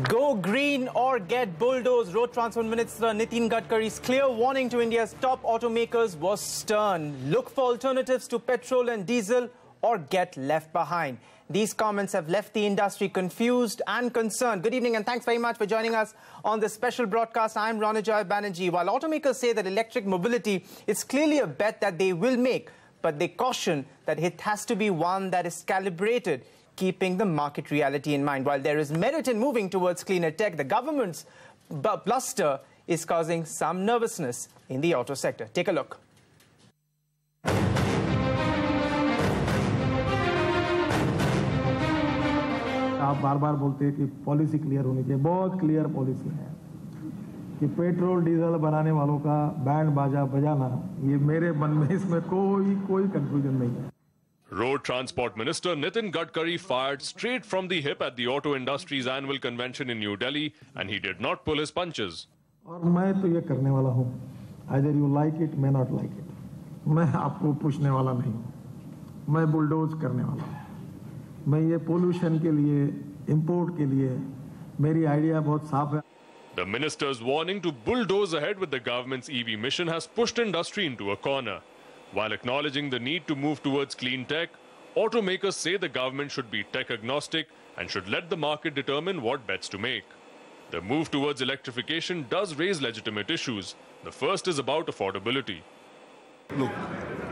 Go green or get bulldozed. Road Transport Minister Nitin Gadkari's clear warning to India's top automakers was stern. Look for alternatives to petrol and diesel or get left behind. These comments have left the industry confused and concerned. Good evening and thanks very much for joining us on this special broadcast. I'm Ronojoy Banerjee. While automakers say that electric mobility is clearly a bet that they will make, but they caution that it has to be one that is calibrated, keeping the market reality in mind. While there is merit in moving towards cleaner tech, the government's bluster is causing some nervousness in the auto sector. Take a look. आप बार-बार बोलते हैं कि policy clear होनी चाहिए। बहुत clear policy है कि पेट्रोल डीजल बनाने वालों का बैंड बाजा बजाना, ये मेरे मन में इसमें कोई कंफ्यूजन नहीं है। Road Transport Minister Nitin Gadkari fired straight from the hip at the auto industry's annual convention in New Delhi, and he did not pull his punches. और मैं तो ये करने वाला हूँ, either you like it, may not like it. मैं आपको पूछने वाला नहीं हूँ, मैं बुलडोज करने वाला हूँ। मैं ये पोल्यूशन के लिए, इंपोर्ट के लिए, मेरी आइडिया बहुत साफ है। The minister's warning to bulldoze ahead with the government's EV mission has pushed industry into a corner. While acknowledging the need to move towards clean tech, automakers say the government should be tech agnostic and should let the market determine what bets to make. The move towards electrification does raise legitimate issues. The first is about affordability. Look,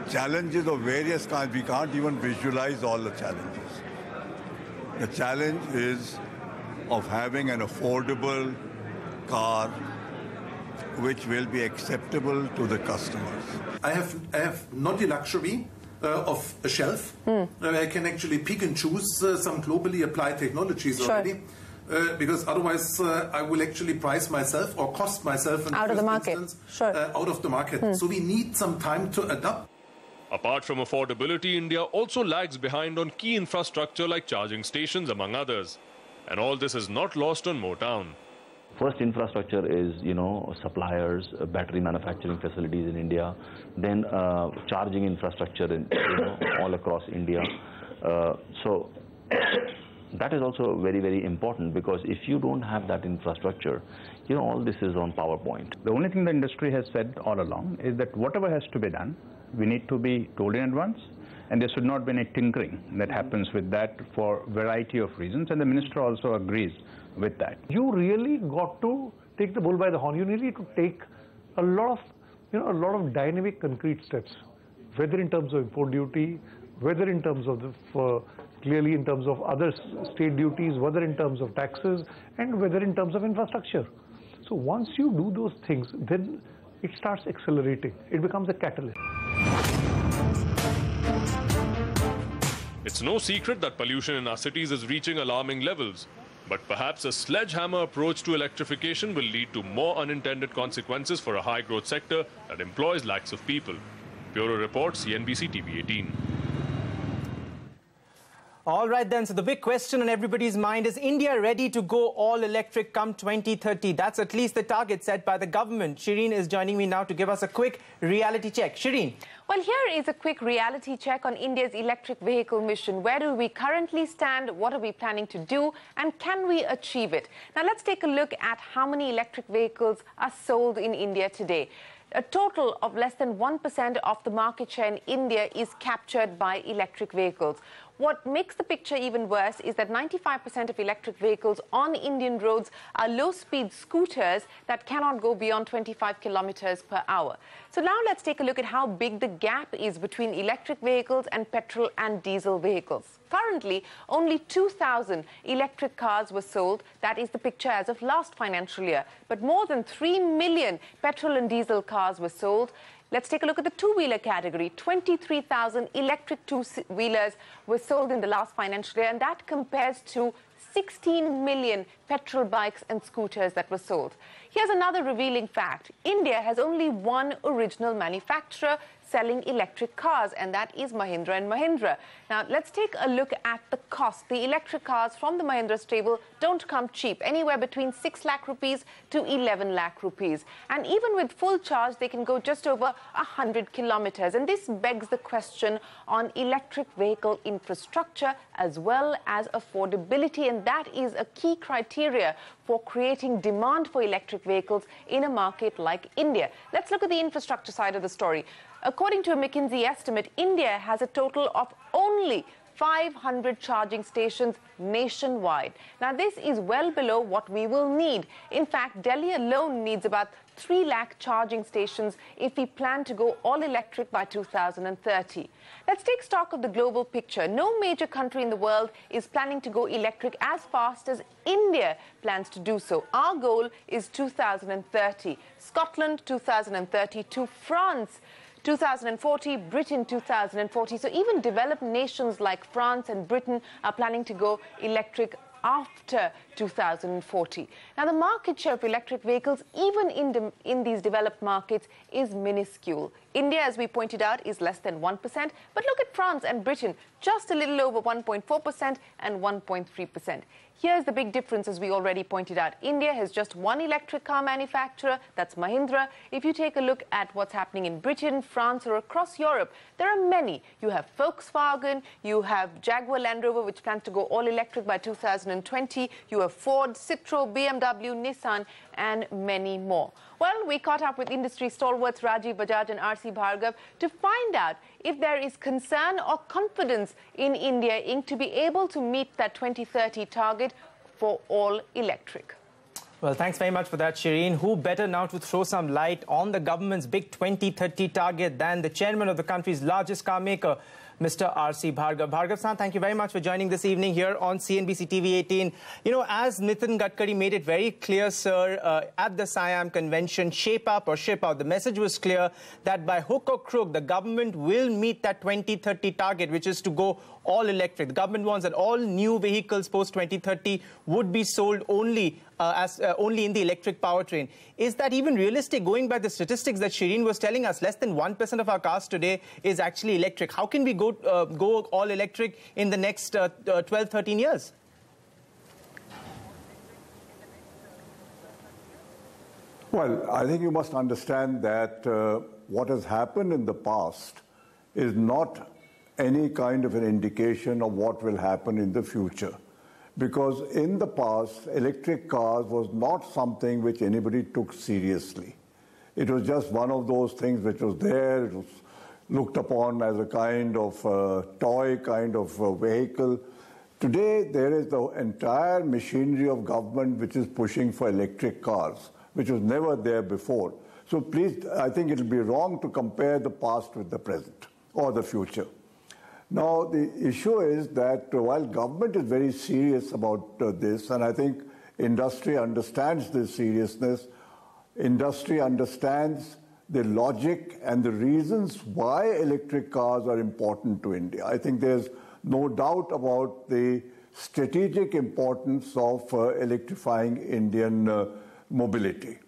challenges of various kinds, we can't even visualize all the challenges. The challenge is of having an affordable car which will be acceptable to the customers. I have not the luxury of a shelf. I can actually pick and choose some globally applied technologies already. Because otherwise I will actually price myself or cost myself in out of the market. Out of the market. So we need some time to adapt. Apart from affordability, India also lags behind on key infrastructure like charging stations, among others. And all this is not lost on Motown. First infrastructure is, suppliers, battery manufacturing facilities in India, then charging infrastructure in, all across India. So that is also very, very important, because if you don't have that infrastructure, all this is on PowerPoint. The only thing the industry has said all along is that whatever has to be done, we need to be told in advance, and there should not be any tinkering that happens with that for a variety of reasons, and the minister also agrees with that. You really got to take the bull by the horn. You need to take a lot of dynamic concrete steps, whether in terms of import duty, whether in terms of clearly in terms of other state duties, whether in terms of taxes, and whether in terms of infrastructure. So once you do those things, then it starts accelerating. It becomes a catalyst. It's no secret that pollution in our cities is reaching alarming levels. But perhaps a sledgehammer approach to electrification will lead to more unintended consequences for a high-growth sector that employs lakhs of people. Bureau Report, CNBC-TV18. All right then, so the big question on everybody's mind is India ready to go all electric come 2030? That's at least the target set by the government. Shireen is joining me now to give us a quick reality check. Shireen. Well, here is a quick reality check on India's electric vehicle mission. Where do we currently stand? What are we planning to do? And can we achieve it? Now, let's take a look at how many electric vehicles are sold in India today. A total of less than 1% of the market share in India is captured by electric vehicles. What makes the picture even worse is that 95% of electric vehicles on Indian roads are low-speed scooters that cannot go beyond 25 kilometers per hour. So now let's take a look at how big the gap is between electric vehicles and petrol and diesel vehicles. Currently, only 2,000 electric cars were sold. That is the picture as of last financial year. But more than 3 million petrol and diesel cars were sold. Let's take a look at the two-wheeler category. 23,000 electric two-wheelers were sold in the last financial year, and that compares to 16 million petrol bikes and scooters that were sold. Here's another revealing fact. India has only one original manufacturer selling electric cars, and that is Mahindra & Mahindra. Now, let's take a look at the cost. The electric cars from the Mahindra stable don't come cheap, anywhere between 6 lakh rupees to 11 lakh rupees. And even with full charge, they can go just over 100 kilometers. And this begs the question on electric vehicle infrastructure as well as affordability. And that is a key criteria for creating demand for electric vehicles in a market like India. Let's look at the infrastructure side of the story. According to a McKinsey estimate, India has a total of only 500 charging stations nationwide. Now, this is well below what we will need. In fact, Delhi alone needs about 3 lakh charging stations if we plan to go all electric by 2030. Let's take stock of the global picture. No major country in the world is planning to go electric as fast as India plans to do so. Our goal is 2030. Scotland, 2032. France, 2040, Britain 2040. So even developed nations like France and Britain are planning to go electric after 2040. Now, the market share of electric vehicles, even in these developed markets, is minuscule. India, as we pointed out, is less than 1%. But look at France and Britain, just a little over 1.4% and 1.3%. Here's the big difference, as we already pointed out. India has just one electric car manufacturer, that's Mahindra. If you take a look at what's happening in Britain, France, or across Europe, there are many. You have Volkswagen, you have Jaguar Land Rover, which plans to go all electric by 2020. You have Ford, Citroën, BMW, Nissan, and many more. Well, we caught up with industry stalwarts Rajiv Bajaj and R.C. Bhargava to find out if there is concern or confidence in India Inc. to be able to meet that 2030 target for all electric. Well, thanks very much for that, Shireen. Who better now to throw some light on the government's big 2030 target than the chairman of the country's largest car maker, Mr. R.C. Bhargava. Bhargava-san, thank you very much for joining this evening here on CNBC-TV18. You know, as Nitin Gadkari made it very clear, sir, at the Siam Convention, shape up or ship out, the message was clear that by hook or crook, the government will meet that 2030 target, which is to go all electric. The government wants that all new vehicles post-2030 would be sold only only in the electric powertrain. Is that even realistic? Going by the statistics that Shireen was telling us, less than 1% of our cars today is actually electric. How can we go all electric in the next 12, 13 years? Well, I think you must understand that what has happened in the past is not any kind of an indication of what will happen in the future. Because in the past, electric cars was not something which anybody took seriously. It was just one of those things which was there. It was looked upon as a kind of toy kind of vehicle. Today, there is the entire machinery of government which is pushing for electric cars, which was never there before. So please, I think it will be wrong to compare the past with the present or the future. Now, the issue is that while government is very serious about this, and I think industry understands this seriousness, industry understands the logic and the reasons why electric cars are important to India. I think there's no doubt about the strategic importance of electrifying Indian mobility.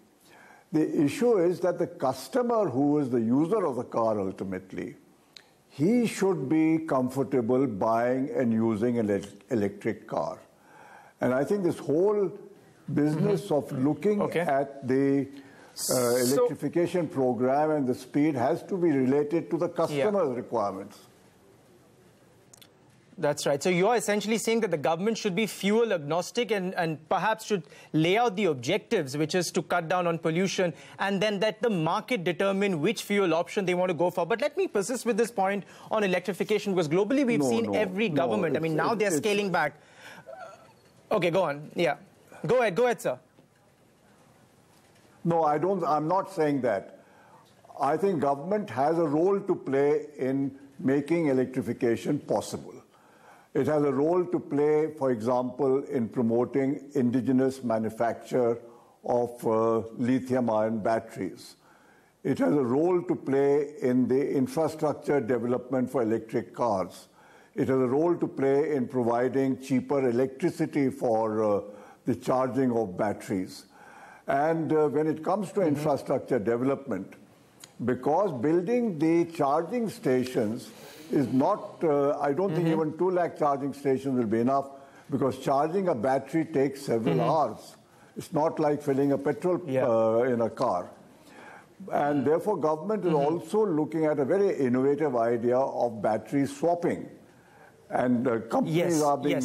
The issue is that the customer, who is the user of the car ultimately, he should be comfortable buying and using an electric car. And I think this whole business of looking at the electrification program and the speed has to be related to the customer's requirements. That's right. So you're essentially saying that the government should be fuel agnostic and perhaps should lay out the objectives, which is to cut down on pollution, and then let the market determine which fuel option they want to go for. But let me persist with this point on electrification, because globally we've seen every government. I mean, now they're scaling back. Okay, go on. Yeah. Go ahead, sir. No, I'm not saying that. I think government has a role to play in making electrification possible. It has a role to play, for example, in promoting indigenous manufacture of lithium-ion batteries. It has a role to play in the infrastructure development for electric cars. It has a role to play in providing cheaper electricity for the charging of batteries. And when it comes to infrastructure development, because building the charging stations is not, I don't think even 2 lakh charging stations will be enough, because charging a battery takes several hours. It's not like filling a petrol in a car. And therefore, government is also looking at a very innovative idea of battery swapping. And companies are being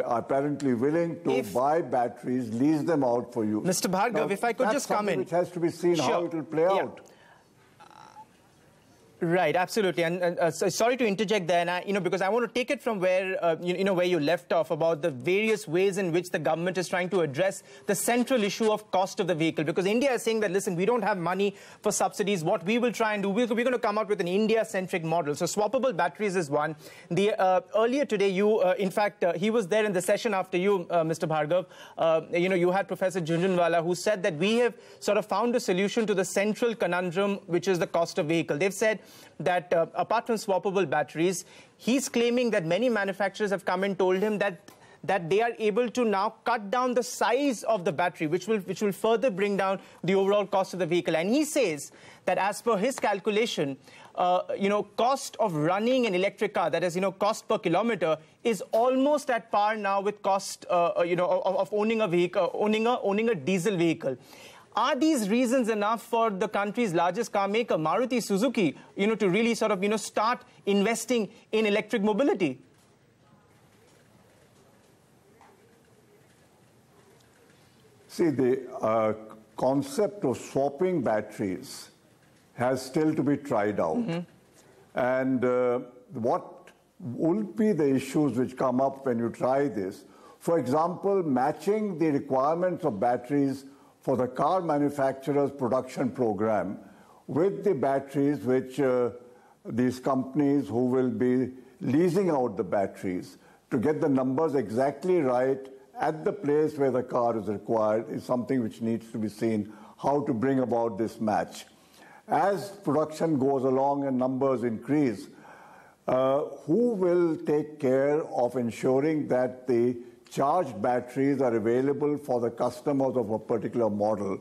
apparently willing to buy batteries, lease them out for use. Mr. Bhargava, if I could just come in. Which has to be seen how it will play out. Right, absolutely, and sorry to interject there, and because I want to take it from where where you left off about the various ways in which the government is trying to address the central issue of cost of the vehicle. Because India is saying that, listen, we don't have money for subsidies. What we will try and do, we're going to come out with an India-centric model. So swappable batteries is one. Earlier today, in fact, he was there in the session after you, Mr. Bhargava. You had Professor Jhunjhunwala, who said that we have sort of found a solution to the central conundrum, which is the cost of vehicle. They've said that apart from swappable batteries, he's claiming that many manufacturers have come and told him that they are able to now cut down the size of the battery, which will further bring down the overall cost of the vehicle. And he says that as per his calculation, cost of running an electric car, that is, cost per kilometer, is almost at par now with cost, of owning a vehicle, owning a diesel vehicle. Are these reasons enough for the country's largest car maker, Maruti Suzuki, to really sort of, start investing in electric mobility? See, the concept of swapping batteries has still to be tried out. And what will be the issues which come up when you try this? For example, matching the requirements of batteries for the car manufacturer's production program with the batteries which these companies who will be leasing out the batteries to get the numbers exactly right at the place where the car is required is something which needs to be seen, how to bring about this match. As production goes along and numbers increase, who will take care of ensuring that the charged batteries are available for the customers of a particular model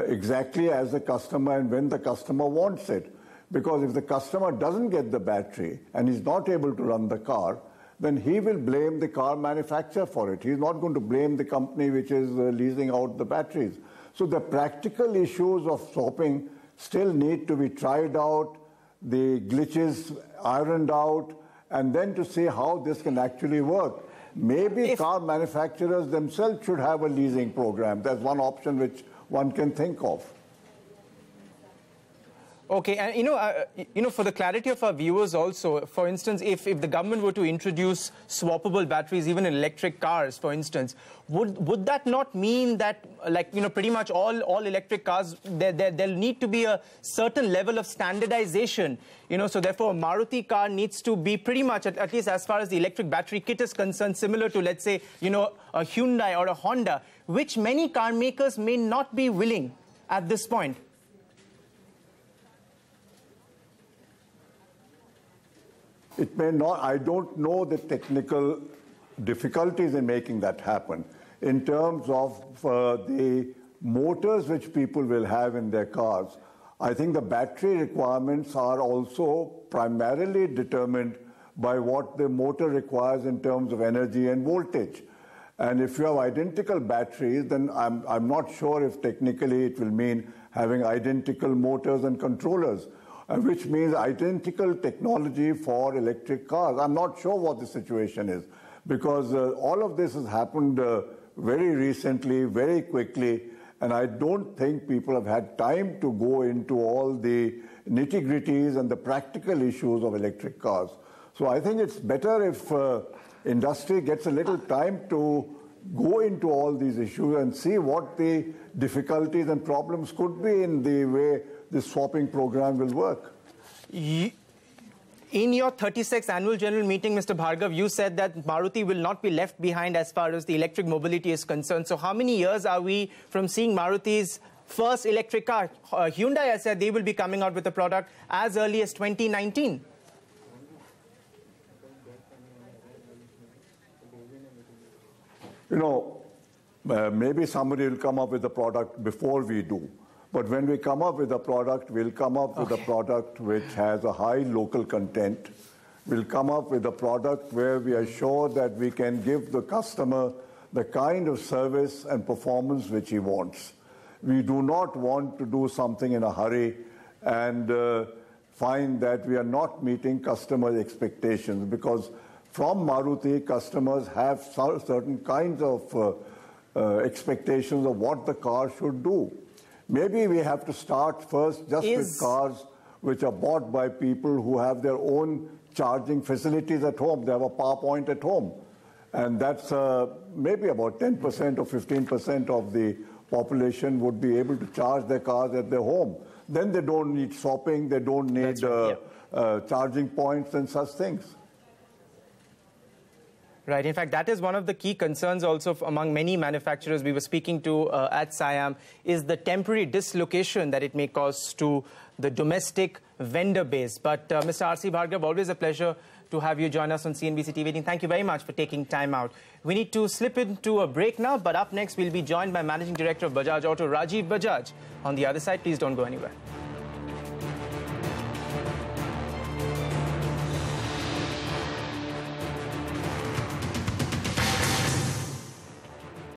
exactly as the customer and when the customer wants it? Because if the customer doesn't get the battery and is not able to run the car, then he will blame the car manufacturer for it. He's not going to blame the company which is leasing out the batteries. So the practical issues of swapping still need to be tried out, the glitches ironed out, and then to see how this can actually work. Maybe car manufacturers themselves should have a leasing program. That's one option which one can think of. Okay, and for the clarity of our viewers also, for instance, if the government were to introduce swappable batteries even in electric cars, for instance, would that not mean that, pretty much all electric cars, there'll need to be a certain level of standardization, so therefore a Maruti car needs to be pretty much, at least as far as the electric battery kit is concerned, similar to, let's say, a Hyundai or a Honda, which many car makers may not be willing at this point. It may not, I don't know the technical difficulties in making that happen. In terms of the motors which people will have in their cars, I think the battery requirements are also primarily determined by what the motor requires in terms of energy and voltage. And if you have identical batteries, then I'm not sure if technically it will mean having identical motors and controllers, which means identical technology for electric cars. I'm not sure what the situation is, because all of this has happened very recently, very quickly, and I don't think people have had time to go into all the nitty-gritties and the practical issues of electric cars. So I think it's better if industry gets a little time to go into all these issues and see what the difficulties and problems could be in the way this swapping program will work. In your 36th annual general meeting, Mr. Bhargava, you said that Maruti will not be left behind as far as the electric mobility is concerned. So how many years are we from seeing Maruti's first electric car? Hyundai has said they will be coming out with a product as early as 2019. Maybe somebody will come up with a product before we do. But when we come up with a product, we'll come up with a product which has a high local content. We'll come up with a product where we are sure that we can give the customer the kind of service and performance which he wants. We do not want to do something in a hurry and find that we are not meeting customer expectations, because from Maruti, customers have certain kinds of expectations of what the car should do. Maybe we have to start first just with cars which are bought by people who have their own charging facilities at home. They have a power point at home. And that's maybe about 10% or 15% of the population would be able to charge their cars at their home. Then they don't need swapping, they don't need charging points and such things. Right. In fact, that is one of the key concerns also among many manufacturers we were speaking to at SIAM, is the temporary dislocation that it may cause to the domestic vendor base. But Mr. R.C. Bhargava, always a pleasure to have you join us on CNBC-TV18. Thank you very much for taking time out. We need to slip into a break now, but up next we'll be joined by Managing Director of Bajaj Auto, Rajiv Bajaj. On the other side, please don't go anywhere.